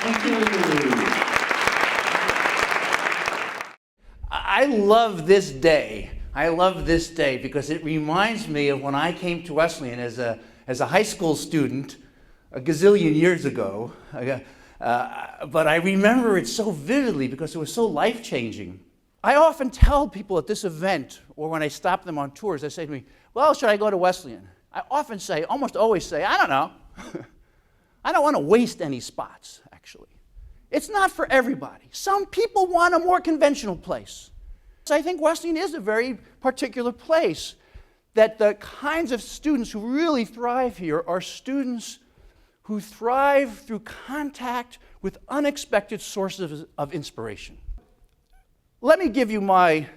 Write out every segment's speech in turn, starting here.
Thank you. I love this day. I love this day because it reminds me of when I came to Wesleyan as a high school student a gazillion years ago. But I remember it so vividly because it was so life-changing. I often tell people at this event, or when I stop them on tours, they say to me, well, should I go to Wesleyan? I often say, almost always say, I don't know. I don't want to waste any spots, actually. It's not for everybody. Some people want a more conventional place. So I think Wesleyan is a very particular place, that the kinds of students who really thrive here are students who thrive through contact with unexpected sources of inspiration. Let me give you my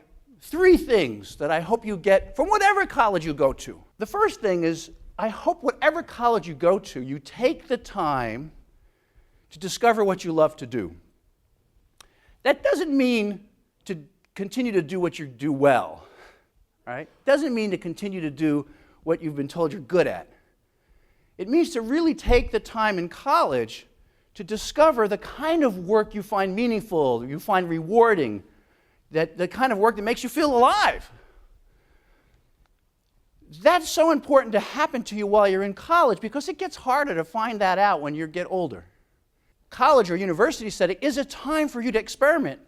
3 things that I hope you get from whatever college you go to. The first thing is, I hope whatever college you go to, you take the time to discover what you love to do. That doesn't mean to continue to do what you do well, right? Doesn't mean to continue to do what you've been told you're good at. It means to really take the time in college to discover the kind of work you find meaningful, you find rewarding, that the kind of work that makes you feel alive. That's so important to happen to you while you're in college because it gets harder to find that out when you get older. College or university setting is a time for you to experiment,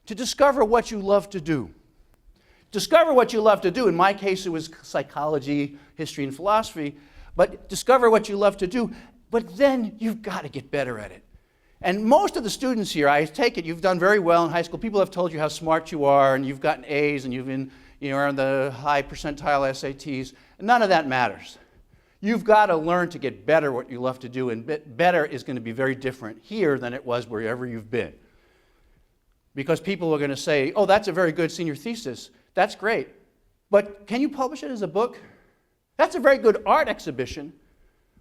to discover what you love to do. Discover what you love to do. In my case, it was psychology, history, and philosophy. But discover what you love to do, but then you've got to get better at it. And most of the students here, I take it, you've done very well in high school. People have told you how smart you are, and you've gotten A's, and you've been, on the high percentile SATs. None of that matters. You've got to learn to get better at what you love to do, and better is going to be very different here than it was wherever you've been. Because people are going to say, oh, that's a very good senior thesis. That's great. But can you publish it as a book? That's a very good art exhibition.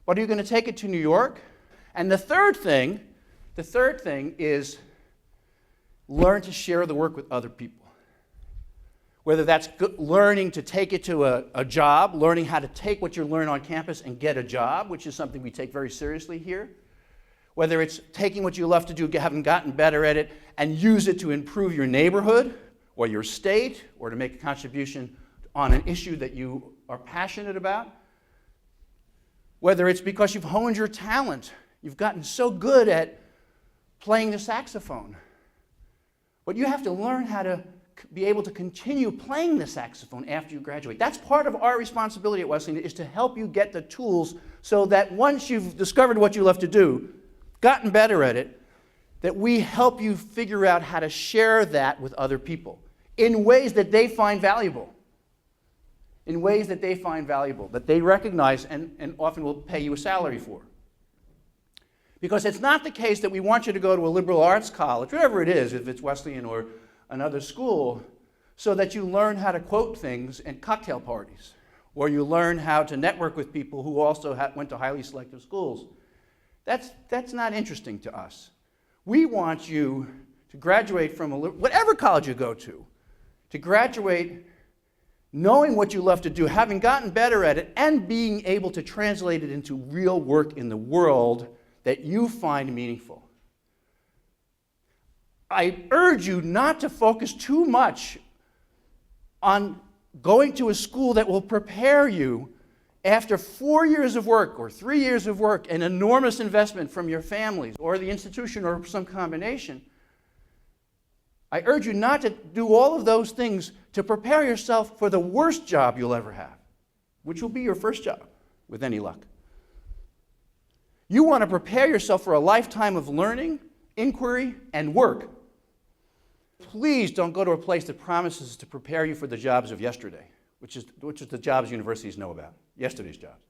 But are you going to take it to New York? And the third thing is learn to share the work with other people. Whether that's learning to take it to a job, learning how to take what you learn on campus and get a job, which is something we take very seriously here. Whether it's taking what you love to do, having gotten better at it, and use it to improve your neighborhood or your state or to make a contribution on an issue that you are passionate about. Whether it's because you've honed your talent, you've gotten so good at playing the saxophone. But you have to learn how to be able to continue playing the saxophone after you graduate. That's part of our responsibility at Wesleyan, is to help you get the tools so that once you've discovered what you love to do, gotten better at it, that we help you figure out how to share that with other people in ways that they find valuable. In ways that they find valuable, that they recognize and often will pay you a salary for. Because it's not the case that we want you to go to a liberal arts college, whatever it is, if it's Wesleyan or another school, so that you learn how to quote things at cocktail parties, or you learn how to network with people who also went to highly selective schools. That's not interesting to us. We want you to graduate from whatever college you go to graduate knowing what you love to do, having gotten better at it, and being able to translate it into real work in the world that you find meaningful. I urge you not to focus too much on going to a school that will prepare you after 4 years of work or 3 years of work, an enormous investment from your families or the institution or some combination. I urge you not to do all of those things to prepare yourself for the worst job you'll ever have, which will be your first job, with any luck. You want to prepare yourself for a lifetime of learning, inquiry, and work. Please don't go to a place that promises to prepare you for the jobs of yesterday, which is the jobs universities know about, yesterday's jobs.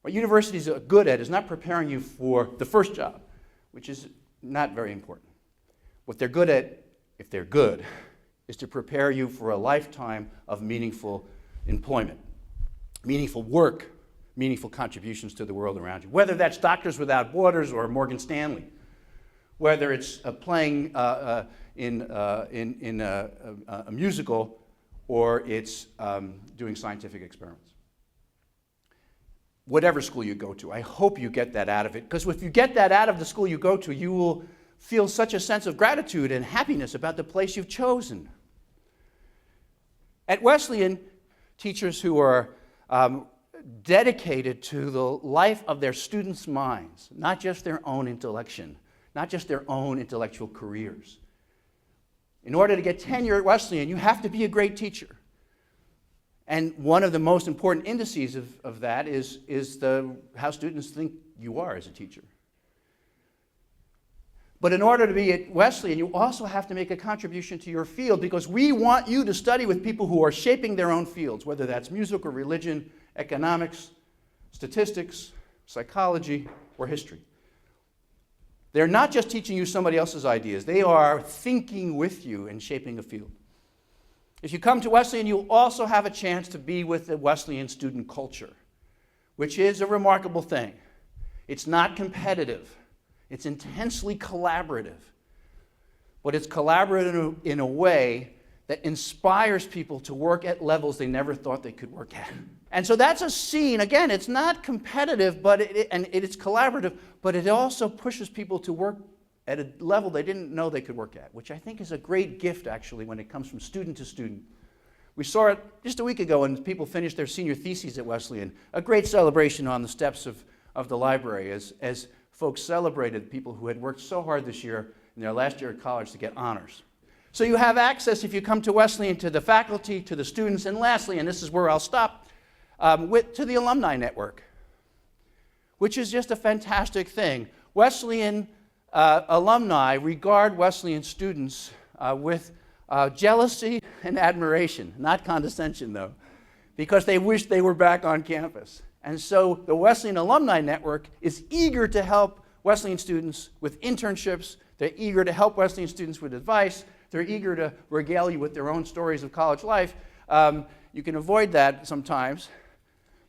What universities are good at is not preparing you for the first job, which is not very important. What they're good at, if they're good, is to prepare you for a lifetime of meaningful employment, meaningful work, meaningful contributions to the world around you. Whether that's Doctors Without Borders or Morgan Stanley, whether it's playing in a musical or it's doing scientific experiments. whatever school you go to. I hope you get that out of it, because if you get that out of the school you go to, you will feel such a sense of gratitude and happiness about the place you've chosen. At Wesleyan, teachers who are dedicated to the life of their students' minds, not just their own intellection, not just their own intellectual careers. In order to get tenure at Wesleyan, you have to be a great teacher. And one of the most important indices of that is how students think you are as a teacher. But in order to be at Wesleyan, you also have to make a contribution to your field, because we want you to study with people who are shaping their own fields, whether that's music or religion, economics, statistics, psychology, or history. They're not just teaching you somebody else's ideas. They are thinking with you and shaping a field. If you come to Wesleyan, you'll also have a chance to be with the Wesleyan student culture, which is a remarkable thing. It's not competitive. It's intensely collaborative. But it's collaborative in a way that inspires people to work at levels they never thought they could work at. And so that's a scene. Again, it's not competitive, but it's collaborative, but it also pushes people to work at a level they didn't know they could work at, which I think is a great gift, actually, when it comes from student to student. We saw it just a week ago when people finished their senior theses at Wesleyan, a great celebration on the steps of the library as folks celebrated people who had worked so hard this year in their last year of college to get honors. So you have access, if you come to Wesleyan, to the faculty, to the students, and lastly, and this is where I'll stop, to the Alumni Network, which is just a fantastic thing. Wesleyan alumni regard Wesleyan students with jealousy and admiration, not condescension though, because they wish they were back on campus. And so the Wesleyan Alumni Network is eager to help Wesleyan students with internships. They're eager to help Wesleyan students with advice. They're eager to regale you with their own stories of college life. You can avoid that sometimes.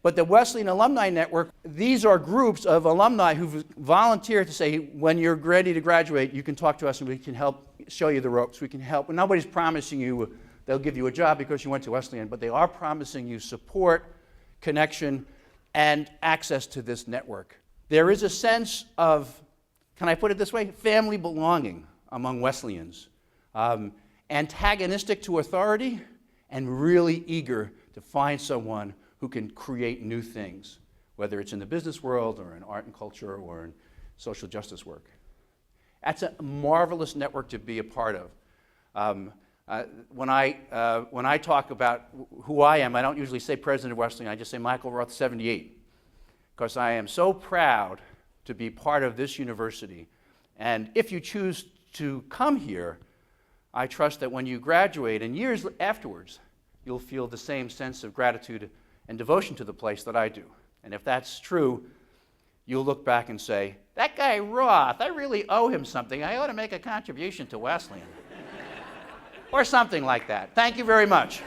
But the Wesleyan Alumni Network, these are groups of alumni who've volunteered to say, when you're ready to graduate, you can talk to us and we can help show you the ropes. We can help. And nobody's promising you they'll give you a job because you went to Wesleyan, but they are promising you support, connection, and access to this network. There is a sense of, can I put it this way, family belonging among Wesleyans. Antagonistic to authority and really eager to find someone who can create new things, whether it's in the business world or in art and culture or in social justice work. That's a marvelous network to be a part of. When I talk about who I am, I don't usually say President of Wesleyan, I just say Michael Roth 78, because I am so proud to be part of this university. And if you choose to come here, I trust that when you graduate and years afterwards, you'll feel the same sense of gratitude and devotion to the place that I do. And if that's true, you'll look back and say, that guy Roth, I really owe him something. I ought to make a contribution to Wesleyan. Or something like that. Thank you very much.